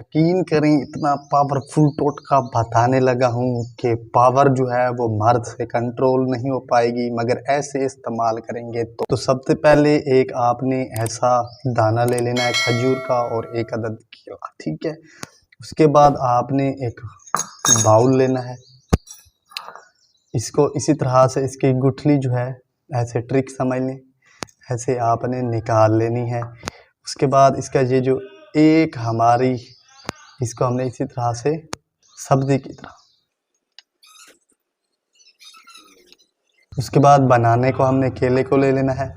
यकीन करें इतना पावरफुल टोटका बताने लगा हूँ कि पावर जो है वो मर्द से कंट्रोल नहीं हो पाएगी, मगर ऐसे इस्तेमाल करेंगे तो सबसे पहले एक आपने ऐसा दाना ले लेना है खजूर का और एक अदद केला, ठीक है। उसके बाद आपने एक बाउल लेना है, इसको इसी तरह से इसकी गुठली जो है ऐसे ट्रिक समझ लें, ऐसे आपने निकाल लेनी है। उसके बाद इसका ये जो एक हमारी इसको हमने इसी तरह से सब्जी की तरह, उसके बाद बनाने को हमने केले को ले लेना है,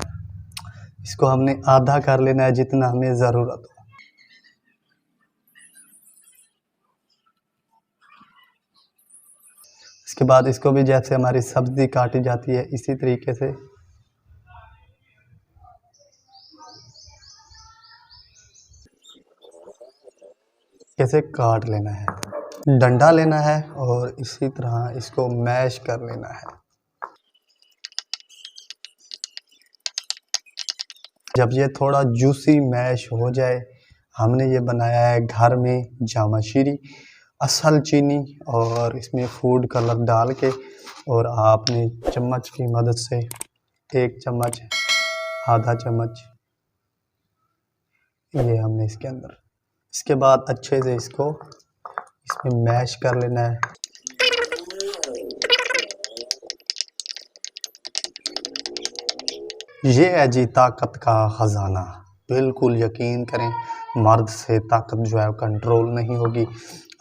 इसको हमने आधा कर लेना है जितना हमें ज़रूरत हो। इसके बाद इसको भी जैसे हमारी सब्जी काटी जाती है इसी तरीके से कैसे काट लेना है। डंडा लेना है और इसी तरह इसको मैश कर लेना है। जब ये थोड़ा जूसी मैश हो जाए, हमने ये बनाया है घर में जामाशीरी, असल चीनी और इसमें फूड कलर डाल के, और आपने चम्मच की मदद से एक चम्मच, आधा चम्मच ये हमने इसके अंदर, इसके बाद अच्छे से इसको इसमें मैश कर लेना है। ये है जी ताकत का ख़जाना। बिल्कुल यकीन करें मर्द से ताकत जो है कंट्रोल नहीं होगी।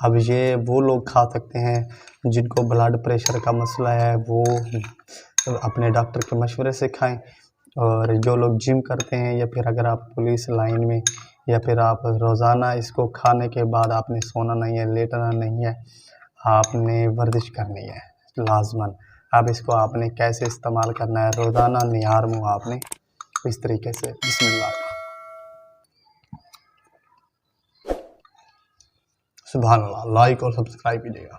अब ये वो लोग खा सकते हैं जिनको ब्लड प्रेशर का मसला है, वो अपने डॉक्टर के मशवरे से खाएं। और जो लोग जिम करते हैं या फिर अगर आप पुलिस लाइन में, या फिर आप रोज़ाना इसको खाने के बाद आपने सोना नहीं है, लेटना नहीं है, आपने वर्जिश करनी है लाजमन। अब इसको आपने कैसे इस्तेमाल करना है, रोज़ाना निहार मुँह आपने इस तरीके से बिस्मिल्लाह, सुभान अल्लाह, लाइक और सब्सक्राइब कीजिएगा।